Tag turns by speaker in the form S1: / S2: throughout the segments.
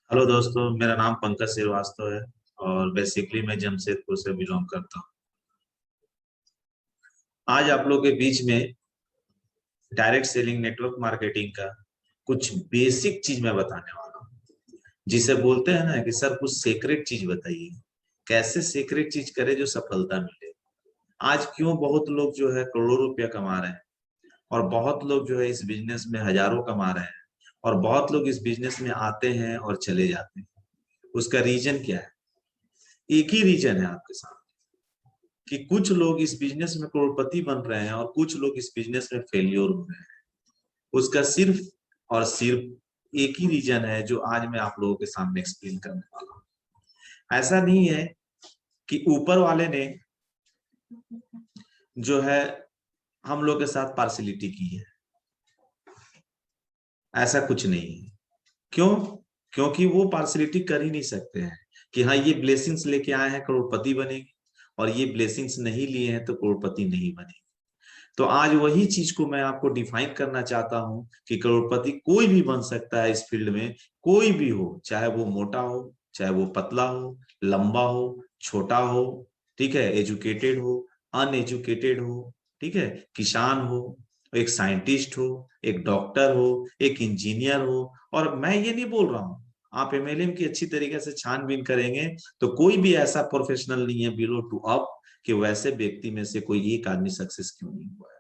S1: Hello दोस्तों, मेरा नाम पंकज श्रीवास्तव है और बेसिकली मैं जमशेदपुर से बिलोंग करता हूँ। आज आप लोग के बीच में डायरेक्ट सेलिंग नेटवर्क मार्केटिंग का कुछ बेसिक चीज मैं बताने वाला हूँ, जिसे बोलते हैं ना कि सर कुछ सीक्रेट चीज बताइए, कैसे सीक्रेट चीज करे जो सफलता मिले। आज क्यों बहुत लोग जो है करोड़ों रुपया कमा रहे हैं और बहुत लोग जो है इस बिजनेस में हजारों कमा रहे हैं और बहुत लोग इस बिजनेस में आते हैं और चले जाते हैं। उसका रीजन क्या है? एक ही रीजन है आपके सामने कि कुछ लोग इस बिजनेस में करोड़पति बन रहे हैं और कुछ लोग इस बिजनेस में फेलियर हो रहे हैं। उसका सिर्फ और सिर्फ एक ही रीजन है जो आज मैं आप लोगों के सामने एक्सप्लेन करने वाला हूँ। ऐसा नहीं है कि ऊपर वाले ने जो है हम लोग के साथ पार्सिलिटी की है, ऐसा कुछ नहीं है। क्यों? क्योंकि वो पार्सिलिटी कर ही नहीं सकते हैं कि हाँ ये ब्लेसिंग्स लेके आए हैं करोड़पति बनेंगे और ये ब्लेसिंग्स नहीं लिए हैं तो करोड़पति नहीं बनेंगे। तो आज वही चीज को मैं आपको डिफाइन करना चाहता हूं कि करोड़पति कोई भी बन सकता है इस फील्ड में, कोई भी हो, चाहे वो मोटा हो, चाहे वो पतला हो, लंबा हो, छोटा हो, ठीक है, एजुकेटेड हो, अनएजुकेटेड हो, ठीक है, किसान हो, एक साइंटिस्ट हो, एक डॉक्टर हो, एक इंजीनियर हो। और मैं ये नहीं बोल रहा हूं, आप एमएलएम की अच्छी तरीके से छानबीन करेंगे तो कोई भी ऐसा प्रोफेशनल नहीं है बिलो टू अप कि वैसे व्यक्ति में से कोई एक आदमी सक्सेस क्यों नहीं हुआ है।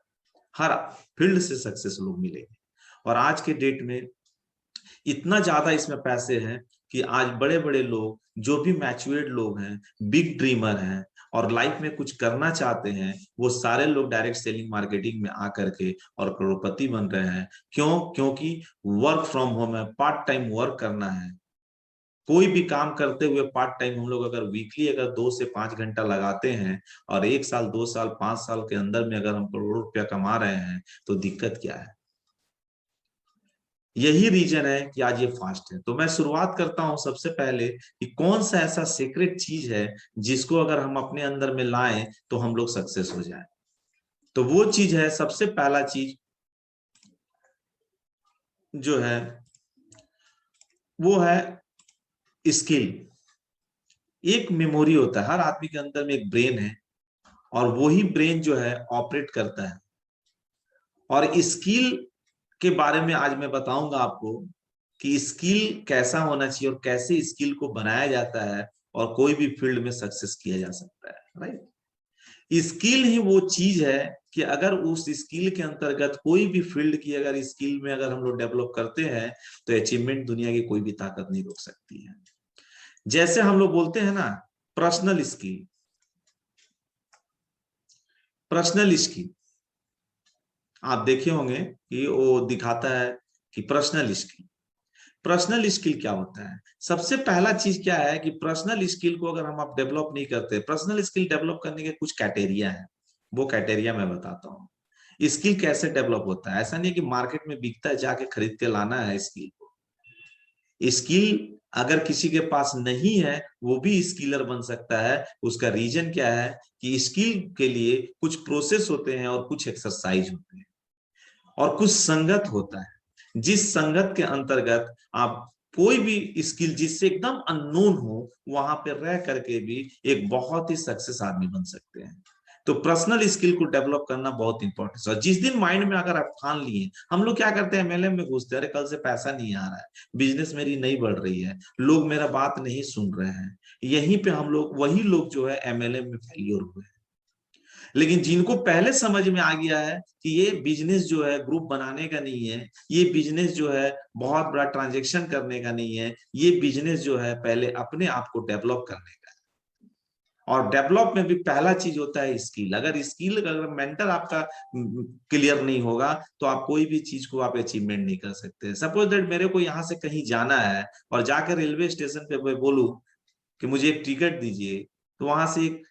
S1: हर फील्ड से सक्सेस लोग मिलेंगे। और आज के डेट में इतना ज्यादा इसमें पैसे हैं कि आज बड़े बड़े लोग, जो भी मैच्योर्ड लोग हैं, बिग ड्रीमर हैं और लाइफ में कुछ करना चाहते हैं, वो सारे लोग डायरेक्ट सेलिंग मार्केटिंग में आकर के और करोड़पति बन रहे हैं। क्यों? क्योंकि वर्क फ्रॉम होम है, पार्ट टाइम वर्क करना है। कोई भी काम करते हुए पार्ट टाइम हम लोग अगर वीकली अगर 2 से 5 घंटा लगाते हैं और 1 साल 2 साल 5 साल के अंदर में अगर हम करोड़ों रुपया कमा रहे हैं तो दिक्कत क्या है? यही रीजन है कि आज ये फास्ट है। तो मैं शुरुआत करता हूं सबसे पहले कि कौन सा ऐसा सीक्रेट चीज है जिसको अगर हम अपने अंदर में लाएं तो हम लोग सक्सेस हो जाएं। तो वो चीज है, सबसे पहला चीज जो है वो है स्किल। एक मेमोरी होता है, हर आदमी के अंदर में एक ब्रेन है और वही ब्रेन जो है ऑपरेट करता है। और स्किल के बारे में आज मैं बताऊंगा आपको कि स्किल कैसा होना चाहिए और कैसे स्किल को बनाया जाता है और कोई भी फील्ड में सक्सेस किया जा सकता है। राइट? स्किल ही वो चीज है कि अगर उस स्किल के अंतर्गत कोई भी फील्ड की अगर स्किल में अगर हम लोग डेवलप करते हैं तो अचीवमेंट दुनिया की कोई भी ताकत नहीं रोक सकती है। जैसे हम लोग बोलते हैं ना, पर्सनल स्किल। पर्सनल स्किल आप देखे होंगे कि वो दिखाता है कि पर्सनल स्किल, पर्सनल स्किल क्या होता है। सबसे पहला चीज क्या है कि पर्सनल स्किल को अगर हम आप डेवलप नहीं करते, पर्सनल स्किल डेवलप करने के कुछ क्राइटेरिया है, वो क्राइटेरिया मैं बताता हूँ। स्किल कैसे डेवलप होता है? ऐसा नहीं कि मार्केट में बिकता है जाके खरीद के लाना है स्किल को। स्किल अगर किसी के पास नहीं है वो भी स्किलर बन सकता है। उसका रीजन क्या है कि स्किल के लिए कुछ प्रोसेस होते हैं और कुछ एक्सरसाइज होते हैं और कुछ संगत होता है। जिस संगत के अंतर्गत आप कोई भी स्किल जिससे एकदम अननोन हो वहां पे रह करके भी एक बहुत ही सक्सेस आदमी बन सकते हैं। तो पर्सनल स्किल को डेवलप करना बहुत इंपॉर्टेंट है। और जिस दिन माइंड में अगर आप ठान लिए, हम लोग क्या करते हैं, एमएलएम में घुसते हैं, अरे कल से पैसा नहीं आ रहा है, बिजनेस मेरी नहीं बढ़ रही है, लोग मेरा बात नहीं सुन रहे हैं, यहीं पे हम लोग, वही लोग जो है एमएलएम में फेलियर हुए। लेकिन जिनको पहले समझ में आ गया है कि ये बिजनेस जो है ग्रुप बनाने का नहीं है, ये बिजनेस जो है बहुत बड़ा ट्रांजेक्शन करने का नहीं है, ये बिजनेस जो है पहले अपने आप को डेवलप करने का है। और डेवलप में भी पहला चीज होता है स्किल। अगर स्किल, अगर मेंटर आपका क्लियर नहीं होगा तो आप कोई भी चीज को आप अचीवमेंट नहीं कर सकते। सपोज दैट मेरे को यहाँ से कहीं जाना है और जाकर रेलवे स्टेशन पे मैं बोलूं कि मुझे एक टिकट दीजिए, तो वहां से एक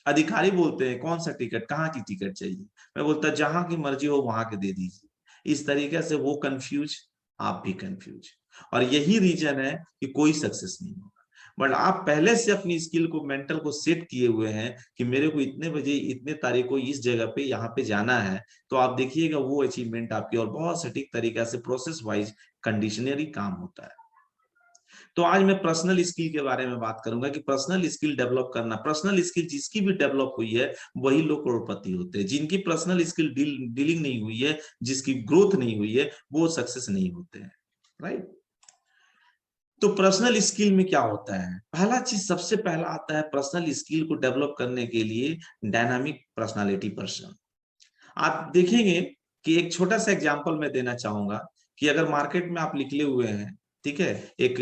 S1: अधिकारी बोलते हैं कौन सा टिकट, कहाँ की टिकट चाहिए? मैं बोलता जहां की मर्जी हो वहां के दे दीजिए। इस तरीके से वो कंफ्यूज, आप भी कंफ्यूज। और यही रीजन है कि कोई सक्सेस नहीं होगा। बट आप पहले से अपनी स्किल को, मेंटल को सेट किए हुए हैं कि मेरे को इतने बजे इतने तारीख को इस जगह पे यहाँ पे जाना है, तो आप देखिएगा वो अचीवमेंट आपकी और बहुत सटीक तरीका से प्रोसेस वाइज कंडीशनरी काम होता है। तो आज मैं पर्सनल स्किल के बारे में बात करूंगा कि पर्सनल स्किल डेवलप करना। पर्सनल स्किल जिसकी भी डेवलप हुई है वही लोग करोड़पति होते हैं। जिनकी पर्सनल स्किल डीलिंग नहीं हुई है, जिसकी ग्रोथ नहीं हुई है, वो सक्सेस नहीं होते हैं। राइट। तो पर्सनल स्किल में क्या होता है? पहला चीज सबसे पहला आता है पर्सनल स्किल को डेवलप करने के लिए, डायनामिक पर्सनालिटी पर्सन। आप देखेंगे कि एक छोटा सा एग्जांपल मैं देना चाहूंगा कि अगर मार्केट में आप निकले हुए हैं, ठीक है, एक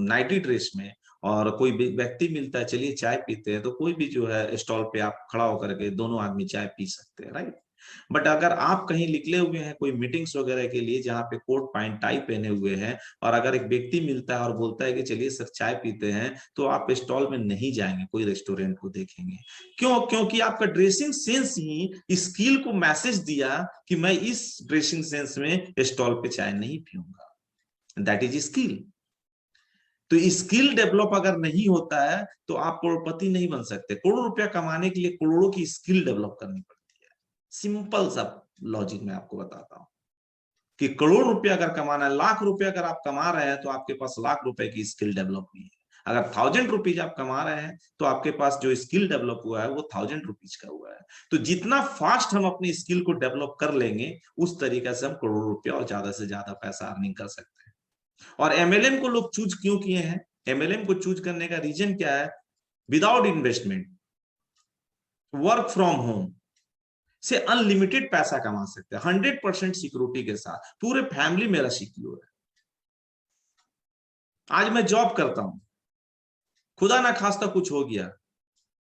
S1: नाइटी ड्रेस में, और कोई व्यक्ति मिलता है, चलिए चाय पीते हैं, तो कोई भी जो है स्टॉल पे आप खड़ा होकर के दोनों आदमी चाय पी सकते हैं। राइट। बट अगर आप कहीं निकले हुए हैं कोई मीटिंग्स वगैरह के लिए जहां पे कोट पैंट टाई पहने हुए हैं, और अगर एक व्यक्ति मिलता है और बोलता है कि चलिए सर चाय पीते हैं, तो आप स्टॉल में नहीं जाएंगे, कोई रेस्टोरेंट को देखेंगे। क्यों? क्योंकि आपका ड्रेसिंग सेंस ही स्किल को मैसेज दिया कि मैं इस ड्रेसिंग सेंस में स्टॉल पे चाय नहीं पीऊंगा। That is skill. तो स्किल डेवलप अगर नहीं होता है तो आप करोड़पति नहीं बन सकते। करोड़ रुपया कमाने के लिए करोड़ों की स्किल डेवलप करनी पड़ती है। सिंपल सा लॉजिक मैं आपको बताता हूं कि करोड़ रुपया अगर कमाना है, लाख रुपया अगर आप कमा रहे हैं, तो आपके पास लाख रुपए की स्किल डेवलप हुई है। अगर 1000 रुपीज आप कमा रहे हैं, तो आपके पास जो स्किल डेवलप हुआ है वो 1000 रुपीज का हुआ है। तो जितना फास्ट हम अपनी स्किल को डेवलप कर लेंगे, उस तरीके से हम करोड़ रुपया और ज्यादा से ज्यादा पैसा अर्निंग कर सकते हैं। और एमएलएम को लोग चूज क्यों किए हैं? एमएलएम को चूज करने का रीजन क्या है? Without investment, work from home से अनलिमिटेड पैसा कमा सकते हैं, 100% सिक्योरिटी के साथ। पूरे फैमिली मेरा सिक्योर है। आज मैं जॉब करता हूं, खुदा ना खास्ता कुछ हो गया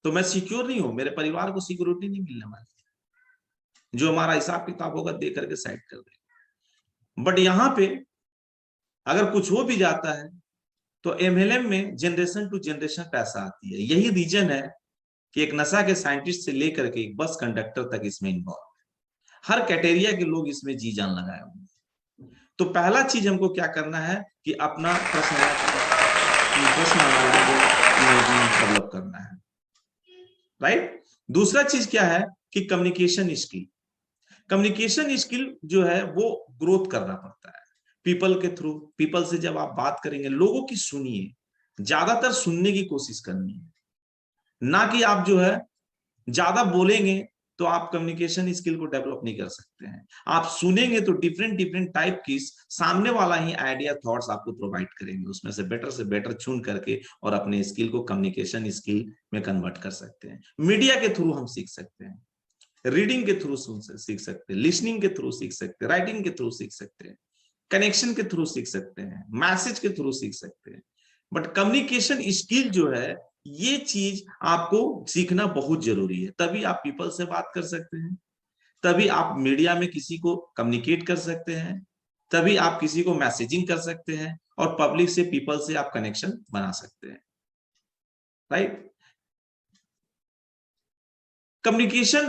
S1: तो मैं सिक्योर नहीं हूं, मेरे परिवार को सिक्योरिटी नहीं मिलने वाली। जो हमारा हिसाब किताब होगा दे करके साइड कर दे। बट यहां पे अगर कुछ हो भी जाता है तो एमएलएम में जनरेशन टू जनरेशन पैसा आती है। यही रीजन है कि एक नशा के साइंटिस्ट से लेकर के एक बस कंडक्टर तक इसमें इन्वॉल्व, हर कैटेरिया के लोग इसमें जी जान लगाए हुए। तो पहला चीज हमको क्या करना है कि अपना पर्सनल डेवलप करना है। राइट। दूसरा चीज क्या है कि कम्युनिकेशन स्किल। कम्युनिकेशन स्किल जो है वो ग्रोथ करना पड़ता है पीपल के थ्रू। पीपल से जब आप बात करेंगे, लोगों की सुनिए, ज्यादातर सुनने की कोशिश करनी है, ना कि आप जो है ज्यादा बोलेंगे तो आप कम्युनिकेशन स्किल को डेवलप नहीं कर सकते हैं। आप सुनेंगे तो डिफरेंट डिफरेंट टाइप की सामने वाला ही आइडिया थॉट्स आपको प्रोवाइड करेंगे, उसमें से बेटर चुन करके और अपने स्किल को कम्युनिकेशन स्किल में कन्वर्ट कर सकते हैं। मीडिया के थ्रू हम सीख सकते हैं, रीडिंग के थ्रू सीख सकते हैं, लिसनिंग के थ्रू सीख सकते हैं, राइटिंग के थ्रू सीख सकते हैं, कनेक्शन के थ्रू सीख सकते हैं, मैसेज के थ्रू सीख सकते हैं। बट कम्युनिकेशन स्किल जो है, ये चीज आपको सीखना बहुत जरूरी है। तभी आप पीपल से बात कर सकते हैं, तभी आप मीडिया में किसी को कम्युनिकेट कर सकते हैं, तभी आप किसी को मैसेजिंग कर सकते हैं, और पब्लिक से, पीपल से आप कनेक्शन बना सकते हैं। राइट। कम्युनिकेशन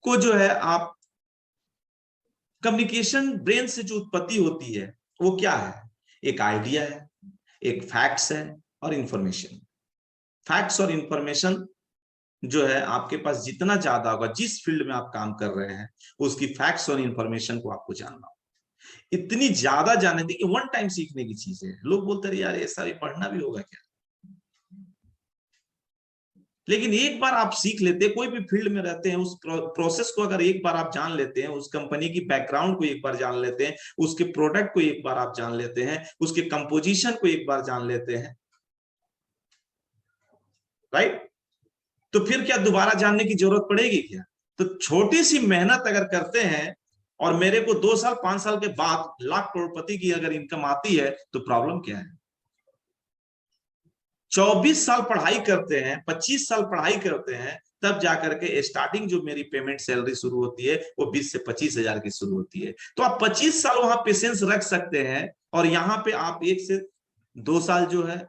S1: को जो है आप, कम्युनिकेशन ब्रेन से जो उत्पत्ति होती है वो क्या है? एक आइडिया है, एक फैक्ट्स है, और इंफॉर्मेशन। फैक्ट्स और इंफॉर्मेशन जो है आपके पास जितना ज्यादा होगा, जिस फील्ड में आप काम कर रहे हैं, उसकी फैक्ट्स और इंफॉर्मेशन को आपको जानना। इतनी ज्यादा जाने दी कि वन टाइम सीखने की चीज है। लोग बोलते रहे यार ऐसा भी पढ़ना भी होगा क्या? लेकिन एक बार आप सीख लेते हैं, कोई भी फील्ड में रहते हैं, उस प्रोसेस को अगर एक बार आप जान लेते हैं, उस कंपनी की बैकग्राउंड को एक बार जान लेते हैं, उसके प्रोडक्ट को एक बार आप जान लेते हैं, उसके कंपोजिशन को एक बार जान लेते हैं, राइट, तो फिर क्या दोबारा जानने की जरूरत पड़ेगी क्या? तो छोटी सी मेहनत अगर करते हैं, और मेरे को 2 साल 5 साल के बाद लाख करोड़पति की अगर इनकम आती है, तो प्रॉब्लम क्या है? 24 साल पढ़ाई करते हैं, 25 साल पढ़ाई करते हैं, तब जाकर के स्टार्टिंग जो मेरी पेमेंट सैलरी शुरू होती है वो 20 से 25 हजार की शुरू होती है। तो आप 25 साल वहां पेशेंस रख सकते हैं, और यहां पे आप 1 से 2 साल जो है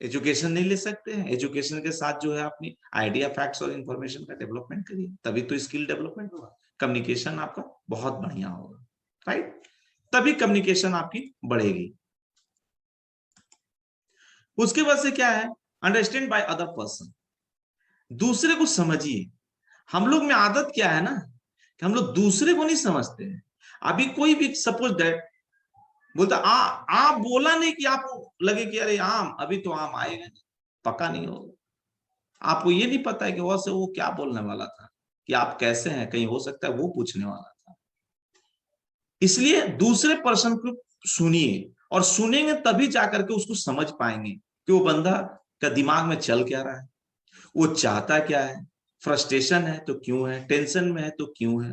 S1: एजुकेशन नहीं ले सकते हैं। एजुकेशन के साथ जो है अपनी आइडिया, फैक्ट्स और इंफॉर्मेशन का डेवलपमेंट करिए, तभी तो स्किल डेवलपमेंट होगा। कम्युनिकेशन आपका बहुत बढ़िया होगा, राइट, तभी कम्युनिकेशन आपकी बढ़ेगी। उसके बाद से क्या है? Understand by other person. दूसरे को समझिए। हम लोग में आदत क्या है ना, कि हम लोग दूसरे को नहीं समझते हैं। अभी कोई भी, सपोज दैट बोलता आप बोला नहीं कि आप लगे कि अरे आम, अभी तो आम आएगा नहीं, पक्का नहीं होगा। आपको ये नहीं पता है कि वैसे वो क्या बोलने वाला था, कि आप कैसे हैं, कहीं हो सकता है वो पूछने वाला था। इसलिए दूसरे पर्सन को सुनिए, और सुनेंगे तभी जाकर के उसको समझ पाएंगे कि वो बंदा का दिमाग में चल क्या रहा है, वो चाहता क्या है, फ्रस्ट्रेशन है तो क्यों है, टेंशन में है तो क्यों है।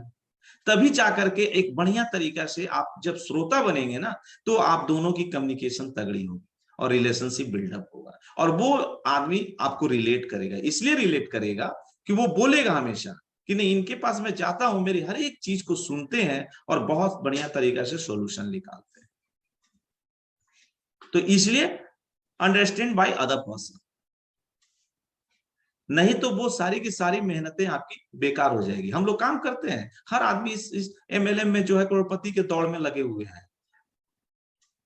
S1: तभी जाकर के एक बढ़िया तरीका से आप जब श्रोता बनेंगे ना, तो आप दोनों की कम्युनिकेशन तगड़ी होगी और रिलेशनशिप बिल्डअप होगा, और वो आदमी आपको रिलेट करेगा। इसलिए रिलेट करेगा कि वो बोलेगा हमेशा कि नहीं, इनके पास मैं जाता हूं, मेरी हर एक चीज को सुनते हैं और बहुत बढ़िया तरीका से सॉल्यूशन निकालते हैं। तो इसलिए अंडरस्टैंड बाय अदर पर्सन, नहीं तो वो सारी की सारी मेहनतें आपकी बेकार हो जाएगी। हम लोग काम करते हैं, हर आदमी इस एमएलएम में जो है करोड़पति के दौड़ में लगे हुए हैं,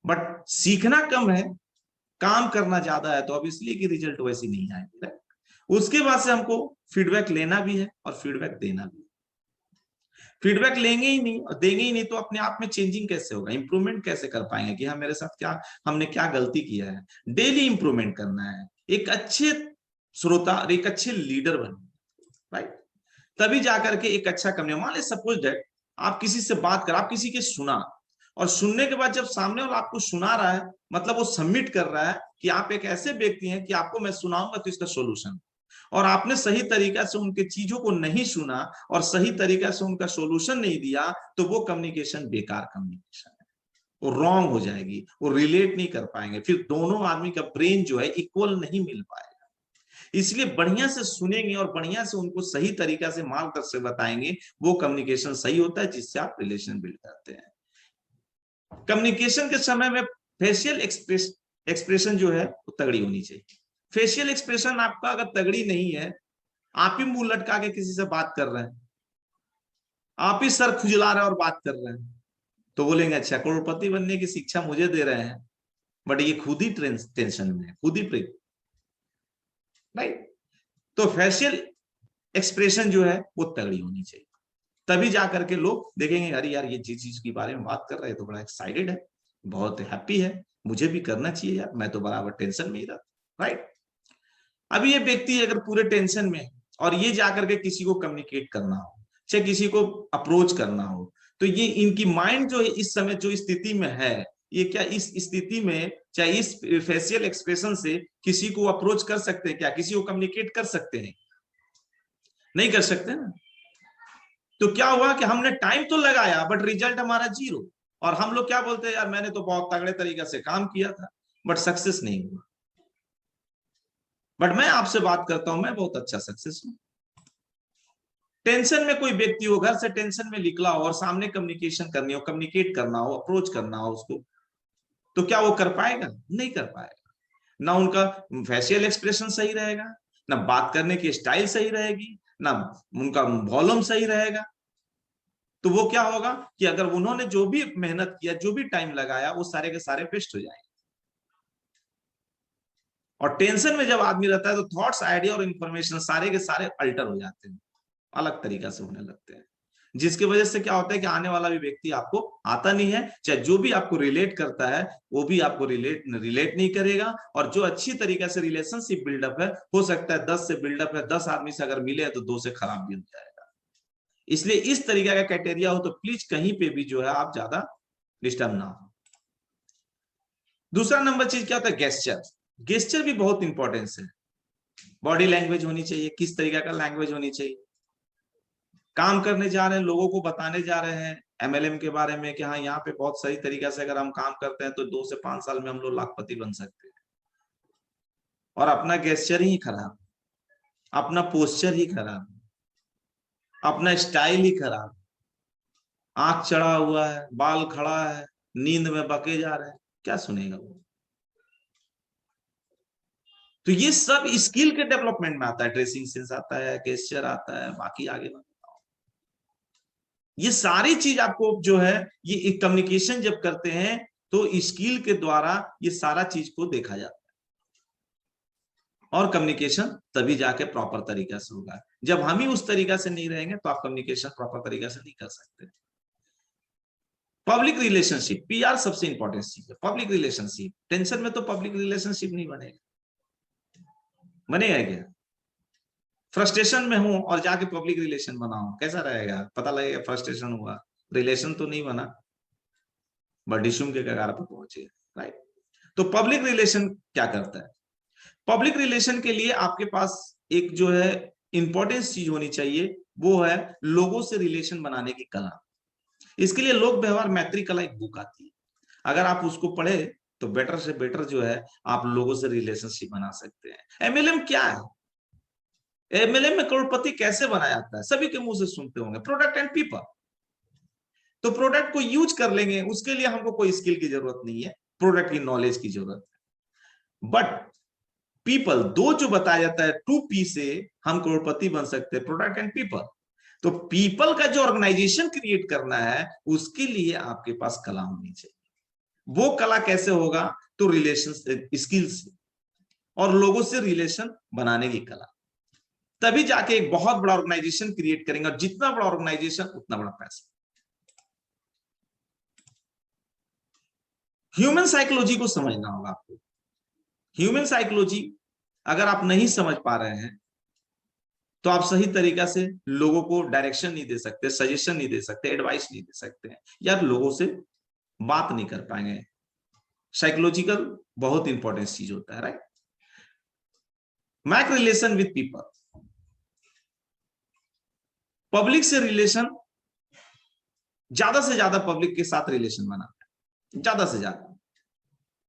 S1: बट सीखना कम है, काम करना ज्यादा है, तो अब इसलिए कि रिजल्ट वैसे नहीं आएगी। उसके बाद से हमको फीडबैक लेना भी है और फीडबैक देना भी है। फीडबैक लेंगे ही नहीं और देंगे ही नहीं तो अपने आप में चेंजिंग कैसे होगा, इंप्रूवमेंट कैसे कर पाएंगे कि हाँ मेरे साथ क्या, हमने क्या गलती किया है। डेली इंप्रूवमेंट करना है, एक अच्छे श्रोता और एक अच्छे लीडर बने, राइट। तभी जाकर के एक अच्छा कम्युनिकेशन, मान लीजिए सपोज दैट आप किसी से बात कर, आप किसी के सुना, और सुनने के बाद जब सामने वाला आपको सुना रहा है, मतलब वो सबमिट कर रहा है कि आप एक ऐसे व्यक्ति हैं कि आपको मैं सुनाऊंगा तो इसका सोल्यूशन, और आपने सही तरीका से उनके चीजों को नहीं सुना और सही तरीका से उनका सोल्यूशन नहीं दिया, तो वो कम्युनिकेशन बेकार कम्युनिकेशन है, वो रॉन्ग हो जाएगी, वो रिलेट नहीं कर पाएंगे, फिर दोनों आदमी का ब्रेन जो है इक्वल नहीं मिल पाएगा। इसलिए बढ़िया से सुनेंगे और बढ़िया से उनको सही तरीका से मार्गदर्शन बताएंगे, वो कम्युनिकेशन सही होता है, जिससे आप रिलेशन बिल्ड करते हैं। कम्युनिकेशन के समय में फेशियल एक्सप्रेशन जो है वो तगड़ी होनी चाहिए। फेशियल एक्सप्रेशन आपका अगर तगड़ी नहीं है, आप ही मुंह लटका के किसी से बात कर रहे हैं, आप ही सर खुजला रहे हैं और बात कर रहे हैं, तो बोलेंगे अच्छा करोड़पति बनने की शिक्षा मुझे दे रहे हैं, बट ये खुद ही टेंशन में है, खुद ही राइट। तो फेशियल एक्सप्रेशन जो है वो तगड़ी होनी चाहिए, तभी जाकर के लोग देखेंगे अरे यार ये जिस चीज के बारे में बात कर रहे हैं तो बड़ा एक्साइटेड है, बहुत हैप्पी है, मुझे भी करना चाहिए यार, मैं तो बराबर टेंशन में ही रहता, राइट। अभी ये व्यक्ति अगर पूरे टेंशन में, और ये जाकर के किसी को कम्युनिकेट करना हो, चाहे किसी को अप्रोच करना हो, तो ये इनकी माइंड जो इस समय जो स्थिति में है, ये क्या इस स्थिति में चाहे इस फेशियल एक्सप्रेशन से किसी को अप्रोच कर सकते हैं क्या, किसी को कम्युनिकेट कर सकते हैं? नहीं कर सकते ना। तो क्या हुआ कि हमने टाइम तो लगाया बट रिजल्ट हमारा जीरो, और हम लोग क्या बोलते हैं यार मैंने तो बहुत तगड़े तरीके से काम किया था बट सक्सेस नहीं हुआ। बट मैं आपसे बात करता हूं, मैं बहुत अच्छा सक्सेस हूं। टेंशन में कोई व्यक्ति हो, घर से टेंशन में निकला हो और सामने कम्युनिकेशन करनी हो, कम्युनिकेट करना हो, अप्रोच करना हो उसको, तो क्या वो कर पाएगा? नहीं कर पाएगा। ना उनका फेशियल एक्सप्रेशन सही रहेगा, ना बात करने की स्टाइल सही रहेगी, ना उनका वॉल्यूम सही रहेगा। तो वो क्या होगा कि अगर उन्होंने जो भी मेहनत किया, जो भी टाइम लगाया, वो सारे के सारे वेस्ट हो जाएंगे। और टेंशन में जब आदमी रहता है तो थॉट्स, आइडिया और इंफॉर्मेशन सारे के सारे अल्टर हो जाते हैं, अलग तरीका से होने लगते हैं, जिसकी वजह से क्या होता है कि आने वाला भी व्यक्ति आपको आता नहीं है, चाहे जो भी आपको रिलेट करता है वो भी आपको रिलेट नहीं करेगा। और जो अच्छी तरीके से रिलेशनशिप बिल्डअप है, हो सकता है 10 से बिल्डअप है, 10 आदमी से अगर मिले तो 2 से खराब भी हो जाएगा। इसलिए इस तरीके का क्राइटेरिया हो तो प्लीज कहीं पे भी जो है आप ज्यादा डिस्टर्ब ना हो। दूसरा नंबर चीज क्या होता है? गेस्चर। गेस्चर भी बहुत इंपॉर्टेंस है। बॉडी लैंग्वेज होनी चाहिए, किस तरीके का लैंग्वेज होनी चाहिए। काम करने जा रहे हैं, लोगों को बताने जा रहे हैं एमएलएम के बारे में कि हाँ यहाँ पे बहुत सही तरीका से अगर हम काम करते हैं तो 2 से 5 साल में हम लोग लाखपति बन सकते हैं, और अपना गेस्चर ही खराब, अपना पोस्चर ही खराब, अपना स्टाइल ही खराब, आंख चढ़ा हुआ है, बाल खड़ा है, नींद में बके जा रहे हैं, क्या सुनेगा वो? तो ये सब स्किल के डेवलपमेंट में आता है, ड्रेसिंग सेंस आता है, गेस्चर आता है, बाकी आगे ये सारी चीज आपको जो है, ये कम्युनिकेशन जब करते हैं तो स्किल के द्वारा ये सारा चीज को देखा जाता है, और कम्युनिकेशन तभी जाके प्रॉपर तरीका से होगा। जब हम ही उस तरीका से नहीं रहेंगे तो आप कम्युनिकेशन प्रॉपर तरीका से नहीं कर सकते। पब्लिक रिलेशनशिप, पीआर सबसे इंपॉर्टेंट चीज है। पब्लिक रिलेशनशिप, टेंशन में तो पब्लिक रिलेशनशिप नहीं बनेगा, बनेगा क्या? फ्रस्ट्रेशन में हूं और जाके पब्लिक रिलेशन बनाऊं, कैसा रहेगा? पता लगेगा फ्रस्ट्रेशन हुआ, रिलेशन तो नहीं बना, बट डिशुम के कगार पर पहुंचे, राइट? तो पब्लिक रिलेशन क्या करता है? पब्लिक रिलेशन के लिए आपके पास एक जो है इंपॉर्टेंस चीज होनी चाहिए, वो है लोगों से रिलेशन बनाने की कला। इसके लिए लोक व्यवहार मैत्री कला एक बुक आती है, अगर आप उसको पढ़े तो बेटर से बेटर जो है आप लोगों से रिलेशनशिप बना सकते हैं। एमएलएम क्या है? एमएलएम में करोड़पति कैसे बनाया जाता है, सभी के मुंह से सुनते होंगे, प्रोडक्ट एंड पीपल। तो प्रोडक्ट को यूज कर लेंगे, उसके लिए हमको कोई स्किल की जरूरत नहीं है, प्रोडक्ट की नॉलेज की जरूरत है। बट पीपल, दो जो बताया जाता है, 2P से हम करोड़पति बन सकते हैं, प्रोडक्ट एंड पीपल। तो पीपल का जो ऑर्गेनाइजेशन क्रिएट करना है, उसके लिए आपके पास कला होनी चाहिए। वो कला कैसे होगा? तो रिलेशन स्किल से और लोगों से रिलेशन बनाने की कला, तभी जाके एक बहुत बड़ा ऑर्गेनाइजेशन क्रिएट करेंगे, और जितना बड़ा ऑर्गेनाइजेशन उतना बड़ा पैसा। ह्यूमन साइकोलॉजी को समझना होगा आपको। ह्यूमन साइकोलॉजी अगर आप नहीं समझ पा रहे हैं तो आप सही तरीका से लोगों को डायरेक्शन नहीं दे सकते, सजेशन नहीं दे सकते, एडवाइस नहीं दे सकते हैं, या लोगों से बात नहीं कर पाएंगे। साइकोलॉजिकल बहुत इंपॉर्टेंट चीज होता है, right? Make relation with people, public से रिलेशन, ज्यादा से ज्यादा पब्लिक के साथ रिलेशन बनाना है, ज्यादा से ज्यादा।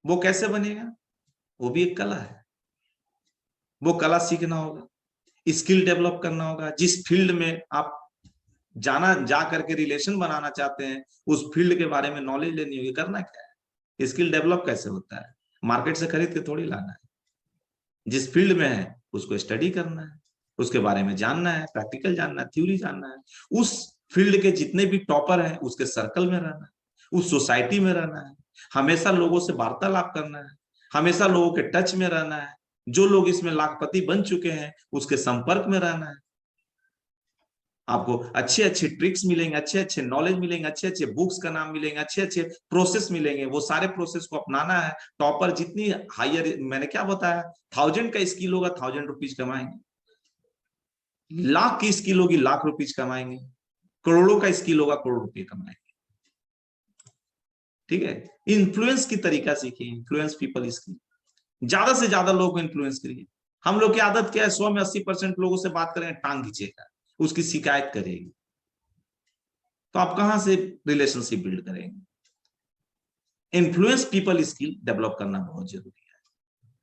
S1: वो कैसे बनेगा? वो भी एक कला है, वो कला सीखना होगा, स्किल डेवलप करना होगा। जिस फील्ड में आप जा करके रिलेशन बनाना चाहते हैं, उस फील्ड के बारे में नॉलेज लेनी होगी। करना क्या है? स्किल डेवलप कैसे होता है? मार्केट से खरीद के थोड़ी लाना है, जिस फील्ड में है उसको स्टडी करना है, उसके बारे में जानना है, प्रैक्टिकल जानना है, थ्योरी जानना है। उस फील्ड के जितने भी टॉपर हैं उसके सर्कल में रहना है, उस सोसाइटी में रहना है, हमेशा लोगों से वार्तालाप करना है, हमेशा लोगों के टच में रहना है, जो लोग इसमें लाखपति बन चुके हैं उसके संपर्क में रहना है। आपको अच्छे अच्छे ट्रिक्स मिलेंगे, अच्छे अच्छे नॉलेज मिलेंगे, अच्छे अच्छे बुक्स का नाम मिलेंगे, अच्छे अच्छे प्रोसेस मिलेंगे, वो सारे प्रोसेस को अपनाना है। टॉपर जितनी हायर, मैंने क्या बताया, 1000 का स्किल होगा 1000 रुपीज कमाएंगे, लाख की स्किल होगी लाख रुपीज कमाएंगे, करोड़ों का स्किल होगा करोड़ रुपए कमाएंगे। ठीक है? इन्फ्लुएंस की तरीका सीखिए, इन्फ्लुएंस पीपल स्किल, ज्यादा से ज्यादा लोगों को इन्फ्लुएंस करिए। हम लोग की आदत क्या है? 100 में 80% लोगों से बात करेंगे, टांग खींचेगा, उसकी शिकायत करेगी, तो आप कहां से रिलेशनशिप बिल्ड करेंगे? इन्फ्लुएंस पीपल स्किल डेवलप करना बहुत जरूरी है।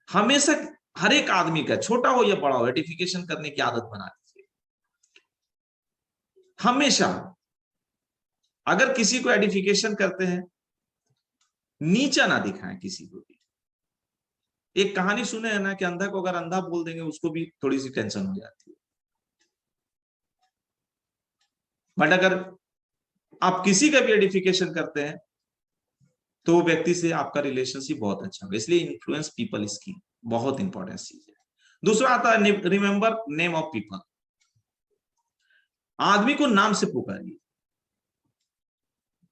S1: हमेशा हर एक आदमी का, छोटा हो या बड़ा हो, एडिफिकेशन करने की आदत बना दीजिए हमेशा। अगर किसी को एडिफिकेशन करते हैं, नीचा ना दिखाएं किसी को भी। एक कहानी सुने है ना कि अंधा को अगर अंधा बोल देंगे उसको भी थोड़ी सी टेंशन हो जाती है, बट अगर आप किसी का भी एडिफिकेशन करते हैं तो वो व्यक्ति से आपका रिलेशनशिप बहुत अच्छा होगा। इसलिए इन्फ्लुएंस पीपल स्किल बहुत इंपॉर्टेंट चीज है। दूसरा आता है रिमेंबर नेम ऑफ पीपल, आदमी को नाम से पुकारिए।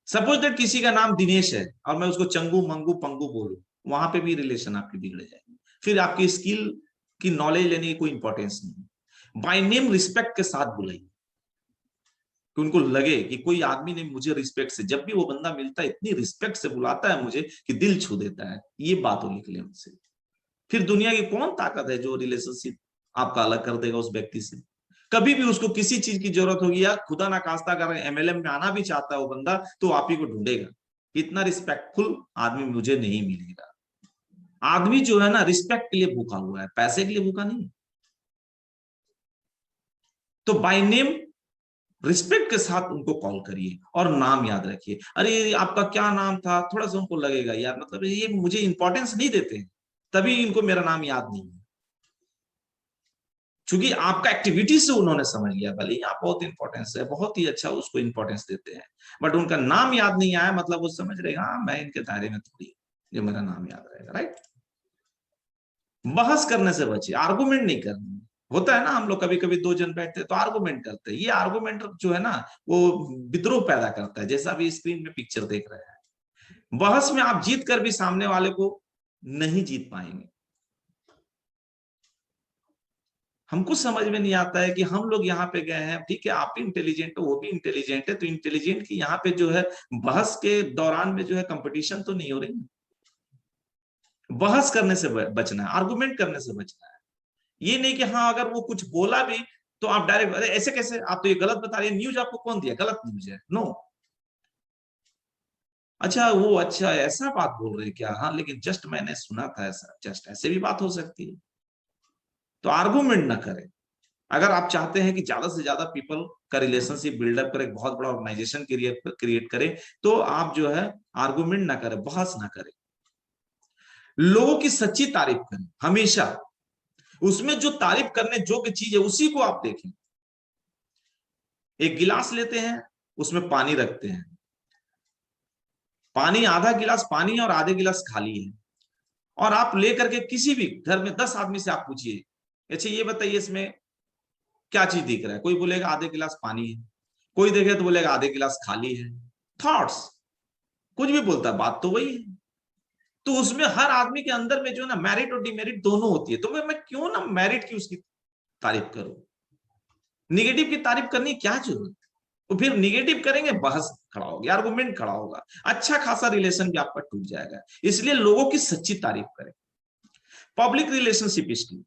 S1: सपोज दैट किसी का नाम दिनेश है और मैं उसको चंगू मंगू पंगू बोलूं, वहां पे भी रिलेशन आपकी बिगड़ जाएगी, फिर आपकी स्किल की नॉलेज लेने की कोई इंपॉर्टेंस नहीं। बाय नेम रिस्पेक्ट के साथ बुलाइए, कि उनको लगे कि कोई आदमी ने मुझे रिस्पेक्ट से, जब भी वो बंदा मिलता है इतनी रिस्पेक्ट से बुलाता है मुझे कि दिल छू देता है, ये बात हो निकले उनसे। फिर दुनिया की कौन ताकत है जो रिलेशनशिप आपका अलग कर देगा उस व्यक्ति से? कभी भी उसको किसी चीज की जरूरत होगी, या खुदा ना खास्ता अगर एमएलएम में आना भी चाहता है वो बंदा, तो आप ही को ढूंढेगा। इतना रिस्पेक्टफुल आदमी मुझे नहीं मिलेगा। आदमी जो है ना, रिस्पेक्ट के लिए भूखा हुआ है, पैसे के लिए भूखा नहीं। तो बाय नेम रिस्पेक्ट के साथ उनको कॉल करिए और नाम याद रखिए। अरे आपका क्या नाम था, थोड़ा सा उनको लगेगा यार, मतलब ये मुझे इंपॉर्टेंस नहीं देते, तभी इनको मेरा नाम याद नहीं है। क्योंकि आपका एक्टिविटी से उन्होंने समझ लिया, भले ही आप बहुत इंपॉर्टेंस है, बहुत ही अच्छा उसको इंपॉर्टेंस देते हैं, बट उनका नाम याद नहीं आया, मतलब वो समझ रहेगा हाँ मैं इनके दायरे में थोड़ी, जो मेरा नाम याद रहेगा, राइट? बहस करने से बचिए, आर्गुमेंट नहीं करनी, होता है ना, हम लोग कभी कभी दो जन बैठते हैं तो आर्गुमेंट करते हैं, ये आर्गुमेंट जो है ना वो विद्रोह पैदा करता है, जैसा अभी स्क्रीन में पिक्चर देख रहे हैं। बहस में आप जीत कर भी सामने वाले को नहीं जीत पाएंगे। हमको समझ में नहीं आता है कि हम लोग यहाँ पे गए हैं, ठीक है आप भी इंटेलिजेंट हो वो भी इंटेलिजेंट है, तो इंटेलिजेंट की यहाँ पे जो है बहस के दौरान में जो है कंपटीशन तो नहीं हो रही। बहस करने से बचना है, आर्गुमेंट करने से बचना है। ये नहीं कि हाँ अगर वो कुछ बोला भी तो आप डायरेक्ट अरे ऐसे कैसे, आप तो ये गलत बता रहे हैं, न्यूज आपको कौन दिया, गलत न्यूज है, नो। अच्छा वो अच्छा ऐसा बात बोल रहे क्या, हाँ लेकिन जस्ट मैंने सुना था ऐसा, जस्ट ऐसे भी बात हो सकती है। तो आर्गुमेंट ना करें। अगर आप चाहते हैं कि ज्यादा से ज्यादा पीपल का रिलेशनशिप बिल्डअप करे, एक बहुत बड़ा ऑर्गेनाइजेशन क्रिएट करे, तो आप जो है आर्गुमेंट ना करें, बहस ना करें। लोगों की सच्ची तारीफ करें हमेशा, उसमें जो तारीफ करने योग्य चीज है उसी को आप देखें। एक गिलास लेते हैं, उसमें पानी रखते हैं, पानी आधा गिलास पानी है और आधे गिलास खाली है, और आप लेकर के किसी भी घर में 10 आदमी से आप पूछिए, अच्छा ये बताइए इसमें क्या चीज दिख रहा है, कोई बोलेगा आधे गिलास पानी है, कोई देखे तो बोलेगा आधे गिलास खाली है। थॉट्स, कुछ भी बोलता है बात तो वही है। तो उसमें हर आदमी के अंदर में जो है ना मेरिट और डिमेरिट दोनों होती है, तो मैं क्यों ना मेरिट की उसकी तारीफ करूं, निगेटिव की तारीफ करनी क्या जरूरत है। तो फिर निगेटिव करेंगे, बहस खड़ा होगा, आर्गुमेंट खड़ा होगा, अच्छा खासा रिलेशन भी आपका टूट जाएगा। इसलिए लोगों की सच्ची तारीफ करें। Public relationship skill,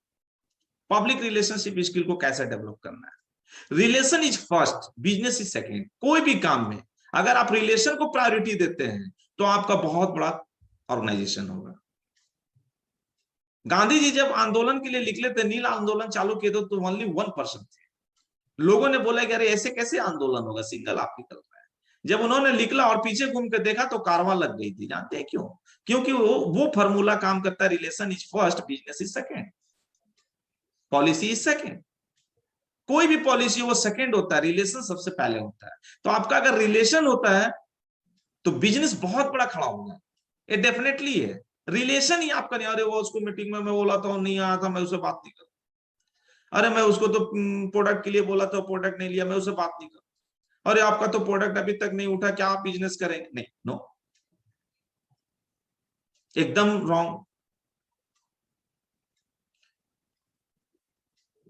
S1: public relationship skill को कैसे डेवलप करना है। Relation is first, business is second. कोई भी काम में अगर आप रिलेशन को प्रायोरिटी देते हैं तो आपका बहुत बड़ा ऑर्गेनाइजेशन होगा। गांधी जी जब आंदोलन के लिए निकले थे, नील आंदोलन चालू किए थे, तो ओनली 1% थे। लोगों ने बोला कि अरे ऐसे कैसे आंदोलन होगा, सिंगल आप निकल रहा है। जब उन्होंने निकला और पीछे घूम के देखा तो कारवां लग गई थी। जानते हैं क्यों? क्योंकि वो फॉर्मूला काम करता है, relation is first, business is second, policy is second. कोई भी पॉलिसी वो सेकेंड होता है, रिलेशन सबसे पहले होता है। तो आपका अगर रिलेशन होता है तो बिजनेस बहुत बड़ा खड़ा होगा, ये डेफिनेटली है। रिलेशन ही आपका नहीं, अरे वो उसको मीटिंग में मैं बोला था नहीं आया था, मैं उससे बात नहीं कर, अरे मैं उसको तो प्रोडक्ट के लिए बोला था, प्रोडक्ट नहीं लिया, मैं उससे बात नहीं कर, अरे आपका तो प्रोडक्ट अभी तक नहीं उठा, क्या आप बिजनेस करेंगे? नहीं, नो, एकदम रॉन्ग।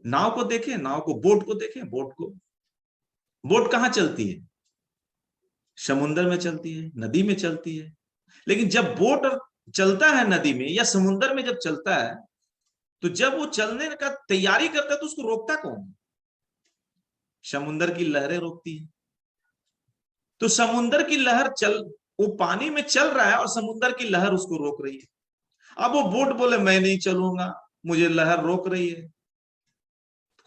S1: नाव को देखें, नाव को, बोट को देखें, बोट को, बोट कहां चलती है? समुद्र में चलती है, नदी में चलती है। लेकिन जब बोट चलता है नदी में या समुद्र में जब चलता है, तो जब वो चलने का तैयारी करता है तो उसको रोकता कौन है? समुद्र की लहरें रोकती है। तो समुद्र की लहर चल, वो पानी में चल रहा है और समुद्र की लहर उसको रोक रही है। अब वो बोट बोले मैं नहीं चलूंगा, मुझे लहर रोक रही है।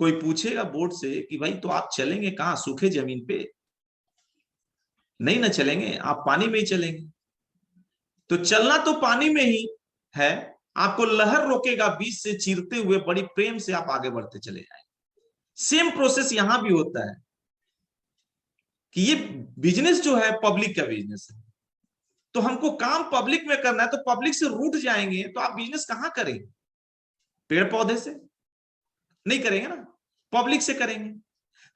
S1: कोई पूछेगा बोट से कि भाई तो आप चलेंगे कहां, सूखे जमीन पे? नहीं ना चलेंगे, आप पानी में ही चलेंगे। तो चलना तो पानी में ही है, आपको लहर रोकेगा, बीच से चीरते हुए बड़ी प्रेम से आप आगे बढ़ते चले जाएंगे। सेम प्रोसेस यहां भी होता है कि ये बिजनेस जो है पब्लिक का बिजनेस है, तो हमको काम पब्लिक में करना है, तो पब्लिक से रूठ जाएंगे तो आप बिजनेस कहां करेंगे? पेड़ पौधे से नहीं करेंगे ना, पब्लिक से करेंगे।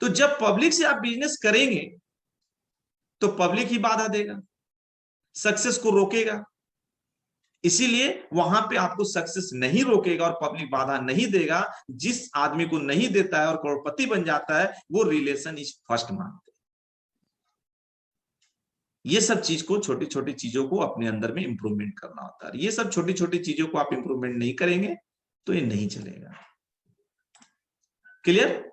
S1: तो जब पब्लिक से आप बिजनेस करेंगे तो पब्लिक ही बाधा देगा, सक्सेस को रोकेगा। इसीलिए वहां पे आपको सक्सेस नहीं रोकेगा और पब्लिक बाधा नहीं देगा। जिस आदमी को नहीं देता है और करोड़पति बन जाता है, वो रिलेशन इज फर्स्ट मानते हैं। ये सब चीज को, छोटी छोटी चीजों को अपने अंदर में इंप्रूवमेंट करना होता है। ये सब छोटी छोटी चीजों को आप इंप्रूवमेंट नहीं करेंगे तो ये नहीं चलेगा। क्लियर?